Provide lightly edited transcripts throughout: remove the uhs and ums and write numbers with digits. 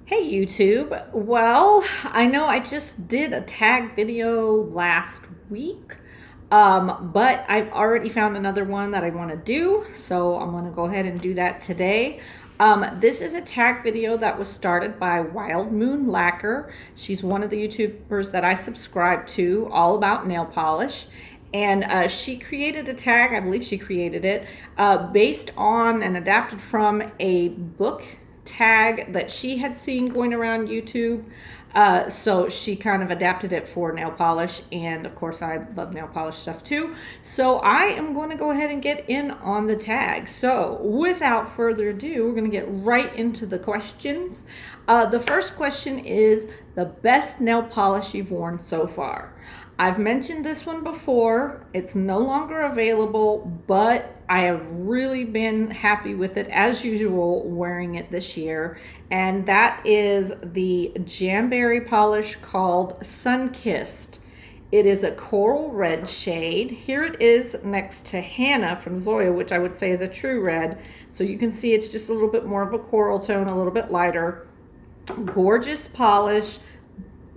Hey YouTube. Well, I know I just did a tag video last week, but I've already found another one that I want to do, so I'm going to go ahead and do that today. This is a tag video that was started by Wild Moon Lacquer. She's one of the YouTubers that I subscribe to, all about nail polish. And she created a tag, I believe she created it, based on and adapted from a book tag that she had seen going around YouTube. So she kind of adapted it for nail polish, and of course I love nail polish stuff too. So I am going to go ahead and get in on the tag. So without further ado, we're going to get right into the questions. The first question is the best nail polish you've worn so far. I've mentioned this one before. It's no longer available, but I have really been happy with it as usual wearing it this year. And that is the Jamberry polish called Sunkissed. It is a coral red shade. Here it is next to Hannah from Zoya, which I would say is a true red. So you can see it's just a little bit more of a coral tone, a little bit lighter. Gorgeous polish.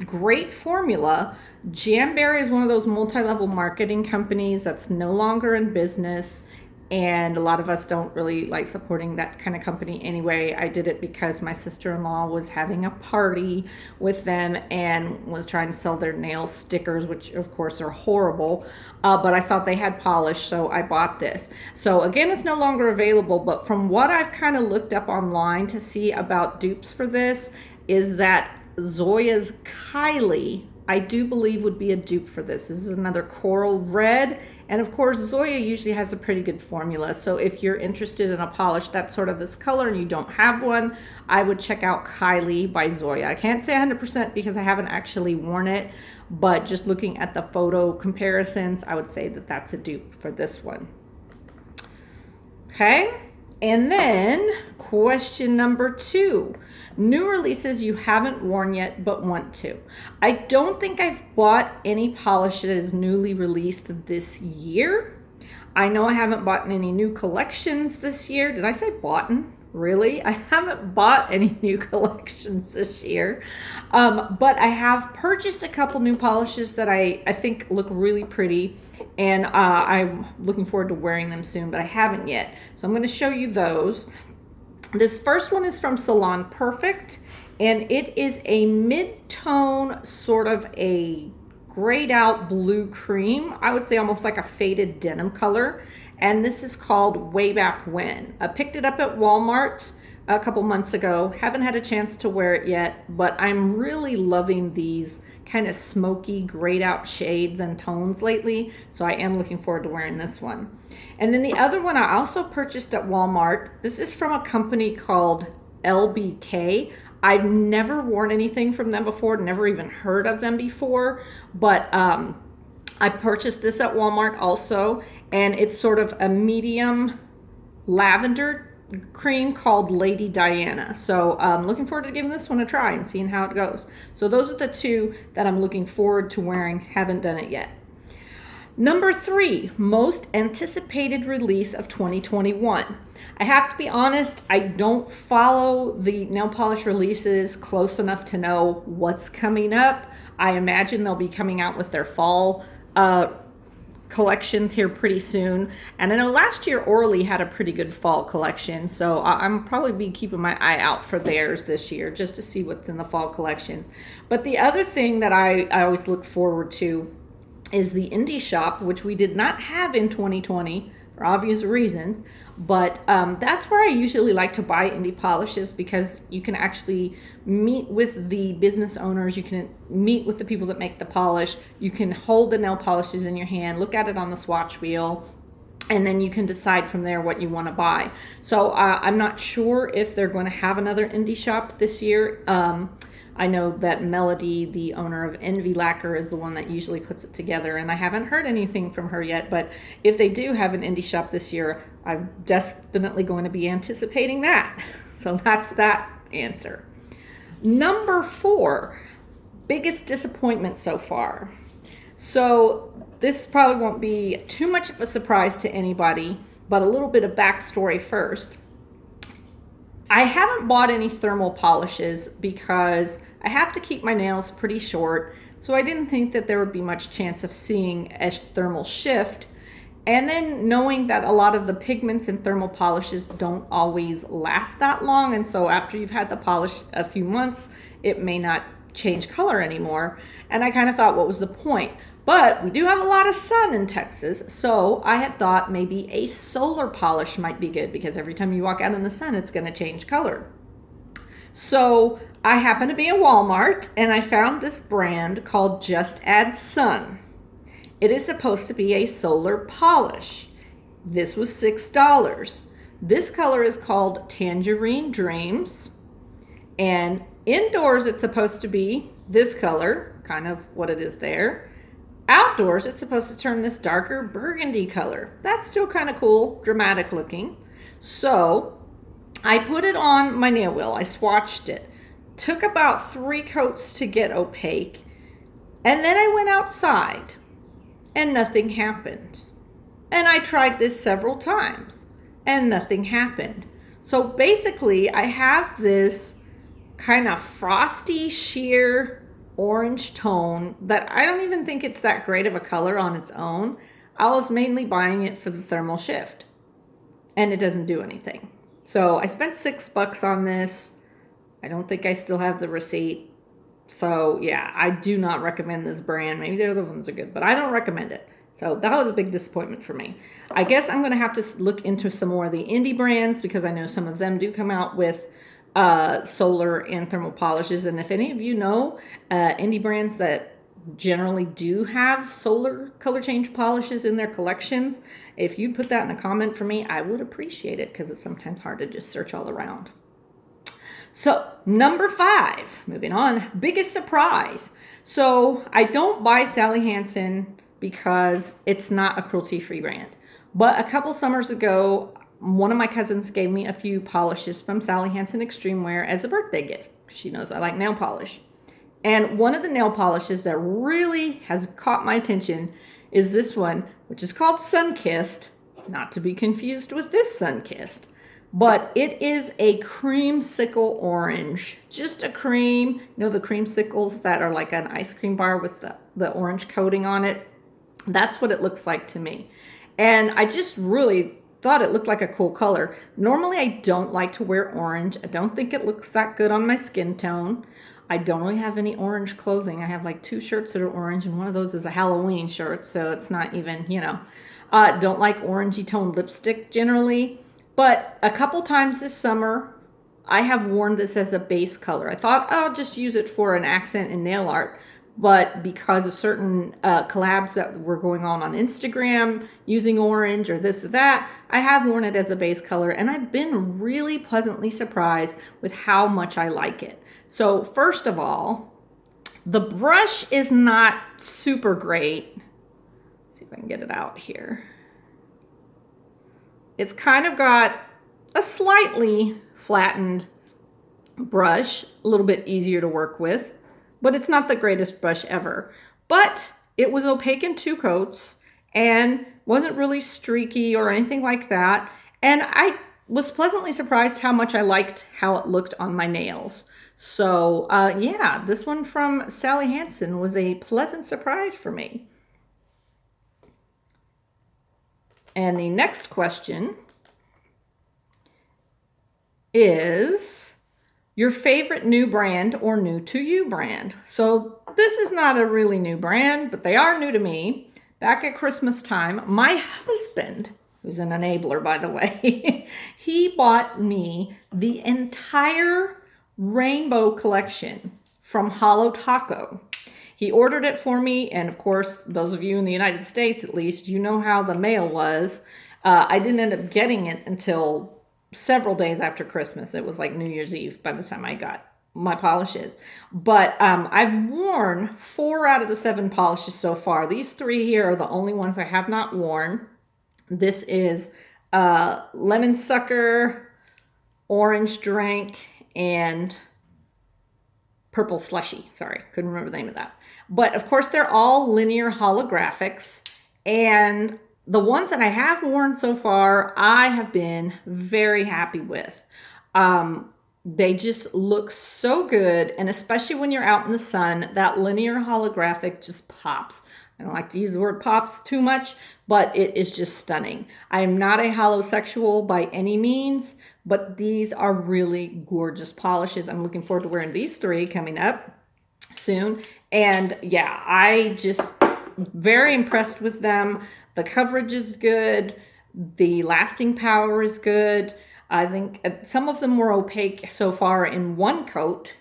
Great formula. Jamberry is one of those multi-level marketing companies that's no longer in business, and a lot of us don't really like supporting that kind of company anyway. I did it because my sister-in-law was having a party with them and was trying to sell their nail stickers, which of course are horrible, but I thought they had polish, so I bought this. So again, it's no longer available, but from what I've kind of looked up online to see about dupes for this is that Zoya's Kylie, I do believe, would be a dupe for this. This is another coral red, and of course Zoya usually has a pretty good formula, so if you're interested in a polish that's sort of this color and you don't have one, I would check out Kylie by Zoya. I can't say 100% because I haven't actually worn it, but just looking at the photo comparisons, I would say that that's a dupe for this one. Okay, and then question number 2. New releases you haven't worn yet but want to. I don't think I've bought any polish that is newly released this year. I know I haven't bought any new collections this year. Did I say bought? Really? I haven't bought any new collections this year. But I have purchased a couple new polishes that I think look really pretty, and I'm looking forward to wearing them soon, but I haven't yet. So I'm going to show you those. This first one is from Salon Perfect, and it is a mid-tone, sort of a grayed out blue cream. I would say almost like a faded denim color. And this is called Way Back When. I picked it up at Walmart a couple months ago. Haven't had a chance to wear it yet, but I'm really loving these kind of smoky, grayed out shades and tones lately. So I am looking forward to wearing this one. And then the other one I also purchased at Walmart. This is from a company called LBK. I've never worn anything from them before, never even heard of them before, but I purchased this at Walmart also, and it's sort of a medium lavender cream called Lady Diana. So I'm looking forward to giving this one a try and seeing how it goes. So those are the 2 that I'm looking forward to wearing. Haven't done it yet. Number 3, most anticipated release of 2021. I have to be honest, I don't follow the nail polish releases close enough to know what's coming up. I imagine they'll be coming out with their fall collections here pretty soon. And I know last year Orly had a pretty good fall collection, so I'm probably be keeping my eye out for theirs this year just to see what's in the fall collections. But the other thing that I always look forward to is the indie shop, which we did not have in 2020 for obvious reasons, but that's where I usually like to buy indie polishes because you can actually meet with the business owners, you can meet with the people that make the polish, you can hold the nail polishes in your hand, look at it on the swatch wheel, and then you can decide from there what you want to buy. So I'm not sure if they're going to have another indie shop this year. I know that Melody, the owner of Envy Lacquer, is the one that usually puts it together, and I haven't heard anything from her yet, but if they do have an indie shop this year, I'm definitely going to be anticipating that. So that's that answer. Number 4, biggest disappointment so far. So this probably won't be too much of a surprise to anybody, but a little bit of backstory first. I haven't bought any thermal polishes because I have to keep my nails pretty short, so I didn't think that there would be much chance of seeing a thermal shift. And then knowing that a lot of the pigments in thermal polishes don't always last that long, and so after you've had the polish a few months, it may not change color anymore. And I kind of thought, what was the point? But we do have a lot of sun in Texas, so I had thought maybe a solar polish might be good because every time you walk out in the sun, it's going to change color. So I happened to be in Walmart and I found this brand called Just Add Sun. It is supposed to be a solar polish. This was $6. This color is called Tangerine Dreams. And indoors, it's supposed to be this color, kind of what it is there. Outdoors, it's supposed to turn this darker burgundy color. That's still kind of cool, dramatic looking. So I put it on my nail wheel. I swatched it. Took about 3 coats to get opaque. And then I went outside and nothing happened. And I tried this several times and nothing happened. So basically, I have this kind of frosty, sheer orange tone that I don't even think it's that great of a color on its own. I was mainly buying it for the thermal shift, and it doesn't do anything. So I spent $6 on this. I don't think I still have the receipt. So yeah, I do not recommend this brand. Maybe the other ones are good, but I don't recommend it. So that was a big disappointment for me. I guess I'm going to have to look into some more of the indie brands because I know some of them do come out with solar and thermal polishes. And if any of you know indie brands that generally do have solar color change polishes in their collections, if you put that in a comment for me, I would appreciate it because it's sometimes hard to just search all around. So number 5, moving on, biggest surprise. So I don't buy Sally Hansen because it's not a cruelty-free brand. But a couple summers ago, one of my cousins gave me a few polishes from Sally Hansen Extreme Wear as a birthday gift. She knows I like nail polish. And one of the nail polishes that really has caught my attention is this one, which is called Sunkissed, not to be confused with this Sunkissed. But it is a creamsicle orange, just a cream. You know the creamsicles that are like an ice cream bar with the orange coating on it? That's what it looks like to me. And I just really thought it looked like a cool color. Normally, I don't like to wear orange. I don't think it looks that good on my skin tone. I don't really have any orange clothing. I have like 2 shirts that are orange, and one of those is a Halloween shirt, so it's not even, don't like orangey toned lipstick generally. But a couple times this summer, I have worn this as a base color. I thought I'll just use it for an accent in nail art. But because of certain collabs that were going on Instagram using orange or this or that, I have worn it as a base color. And I've been really pleasantly surprised with how much I like it. So first of all, the brush is not super great. Let's see if I can get it out here. It's kind of got a slightly flattened brush, a little bit easier to work with, but it's not the greatest brush ever. But it was opaque in 2 coats and wasn't really streaky or anything like that. And I was pleasantly surprised how much I liked how it looked on my nails. So yeah, this one from Sally Hansen was a pleasant surprise for me. And the next question is your favorite new brand or new to you brand. So this is not a really new brand, but they are new to me. Back at Christmas time, my husband, who's an enabler, by the way, he bought me the entire rainbow collection from Holo Taco. He ordered it for me, and of course, those of you in the United States, at least, you know how the mail was. I didn't end up getting it until several days after Christmas. It was like New Year's Eve by the time I got my polishes. But I've worn 4 out of the 7 polishes so far. These 3 here are the only ones I have not worn. This is Lemon Sucker, Orange Drink, and Purple Slushy. Sorry, couldn't remember the name of that. But of course, they're all linear holographics. And the ones that I have worn so far, I have been very happy with. They just look so good, and especially when you're out in the sun, that linear holographic just pops. I don't like to use the word pops too much, but it is just stunning. I am not a holosexual by any means, but these are really gorgeous polishes. I'm looking forward to wearing these 3 coming up soon. And yeah, I just very impressed with them. The coverage is good. The lasting power is good. I think some of them were opaque so far in 1 coat.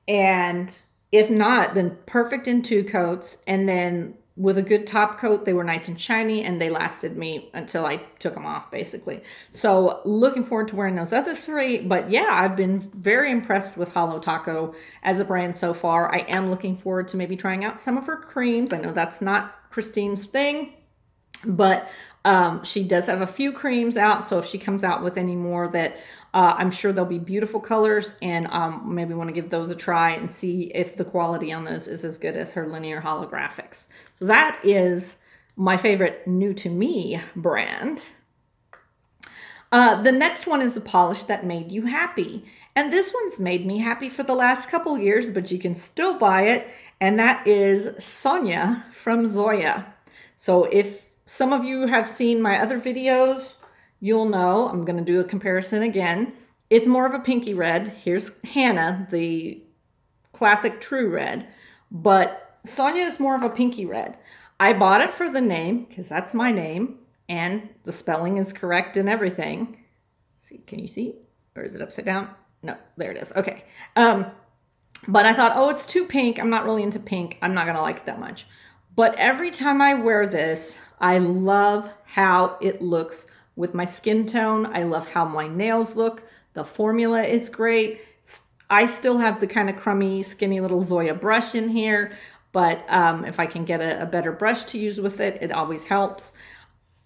And if not, then perfect in 2 coats. And then with a good top coat, they were nice and shiny, and they lasted me until I took them off, basically. So looking forward to wearing those other 3. But yeah, I've been very impressed with Holo Taco as a brand so far. I am looking forward to maybe trying out some of her creams. I know that's not Christine's thing, but she does have a few creams out, so if she comes out with any more, that I'm sure they'll be beautiful colors, and maybe want to give those a try and see if the quality on those is as good as her linear holographics. So that is my favorite new to me brand. The next one is the polish that made you happy. And this one's made me happy for the last couple years, but you can still buy it, and that is Sonia from Zoya. So if some of you have seen my other videos, you'll know, I'm going to do a comparison again. It's more of a pinky red. Here's Hannah, the classic true red, but Sonia is more of a pinky red. I bought it for the name, because that's my name, and the spelling is correct and everything. Let's see, can you see? Or is it upside down? No, there it is. Okay. But I thought, oh, it's too pink. I'm not really into pink. I'm not going to like it that much. But every time I wear this, I love how it looks with my skin tone. I love how my nails look. The formula is great. I still have the kind of crummy, skinny little Zoya brush in here, but if I can get a better brush to use with it, it always helps.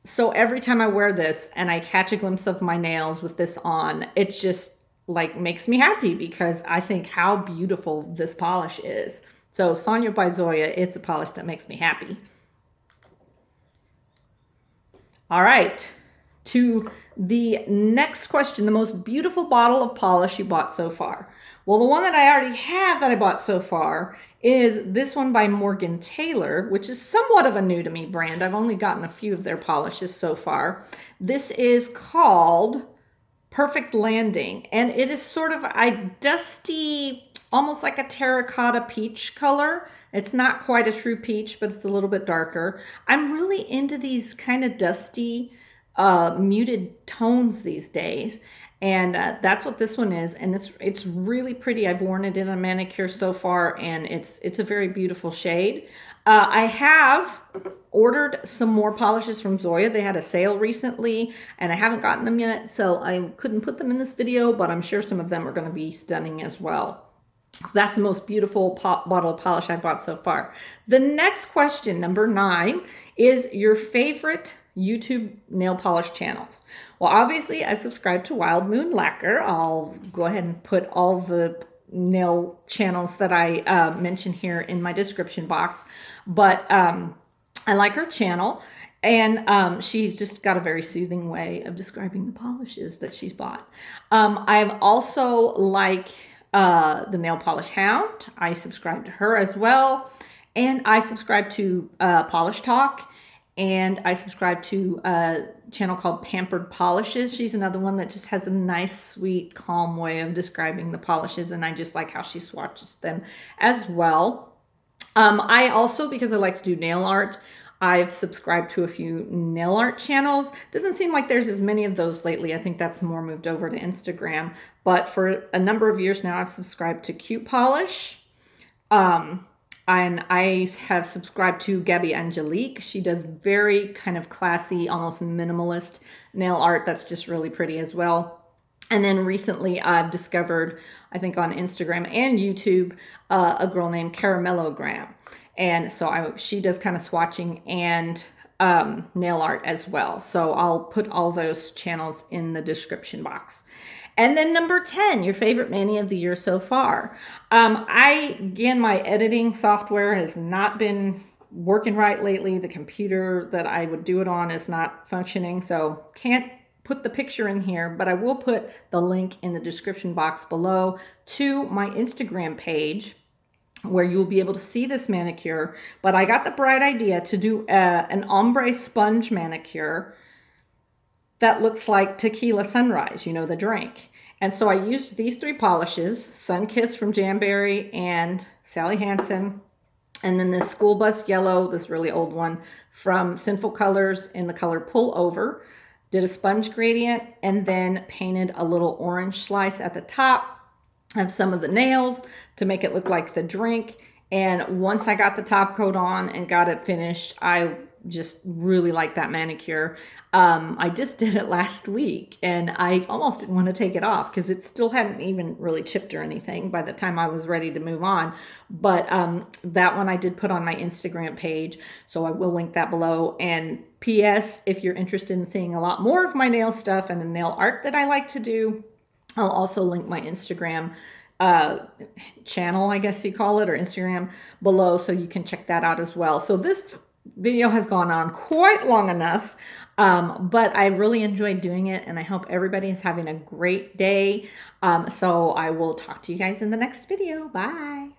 So every time I wear this and I catch a glimpse of my nails with this on, it just like makes me happy, because I think how beautiful this polish is. So Sonia by Zoya, it's a polish that makes me happy. All right, to the next question, the most beautiful bottle of polish you bought so far. Well, the one that I already have that I bought so far is this one by Morgan Taylor, which is somewhat of a new to me brand. I've only gotten a few of their polishes so far. This is called Perfect Landing, and it is sort of a dusty, almost like a terracotta peach color. It's not quite a true peach, but it's a little bit darker. I'm really into these kind of dusty, muted tones these days, and that's what this one is. And it's really pretty. I've worn it in a manicure so far, and it's a very beautiful shade. I have ordered some more polishes from Zoya. They had a sale recently, and I haven't gotten them yet, so I couldn't put them in this video, but I'm sure some of them are going to be stunning as well. So that's the most beautiful bottle of polish I've bought so far. The next question, number 9, is your favorite YouTube nail polish channels. Well, obviously, I subscribe to Wild Moon Lacquer. I'll go ahead and put all the nail channels that I mention here in my description box. But I like her channel, and she's just got a very soothing way of describing the polishes that she's bought. I've also like the Nail Polish Hound. I subscribe to her as well. And I subscribe to Polish Talk. And I subscribe to a channel called Pampered Polishes. She's another one that just has a nice, sweet, calm way of describing the polishes. And I just like how she swatches them as well. I also, because I like to do nail art, I've subscribed to a few nail art channels. Doesn't seem like there's as many of those lately. I think that's more moved over to Instagram. But for a number of years now, I've subscribed to Cute Polish. And I have subscribed to Gabby Angelique. She does very kind of classy, almost minimalist nail art that's just really pretty as well. And then recently I've discovered, I think on Instagram and YouTube, a girl named Caramellogram. And so she does kind of swatching and nail art as well. So I'll put all those channels in the description box. And then number 10, your favorite mani of the year so far. Again, my editing software has not been working right lately. The computer that I would do it on is not functioning, so can't put the picture in here, but I will put the link in the description box below to my Instagram page where you'll be able to see this manicure. But I got the bright idea to do an ombre sponge manicure that looks like Tequila Sunrise, you know, the drink. And so I used these 3 polishes, Sunkissed from Jamberry and Sally Hansen, and then this School Bus Yellow, this really old one, from Sinful Colors in the color Pull Over. Did a sponge gradient and then painted a little orange slice at the top of some of the nails to make it look like the drink. And once I got the top coat on and got it finished, I just really like that manicure. I just did it last week and I almost didn't want to take it off because it still hadn't even really chipped or anything by the time I was ready to move on. But that one I did put on my Instagram page, so I will link that below. And P.S. if you're interested in seeing a lot more of my nail stuff and the nail art that I like to do, I'll also link my Instagram channel, I guess you call it, or Instagram below, so you can check that out as well. So this video has gone on quite long enough, but I really enjoyed doing it, and I hope everybody is having a great day. So I will talk to you guys in the next video. Bye.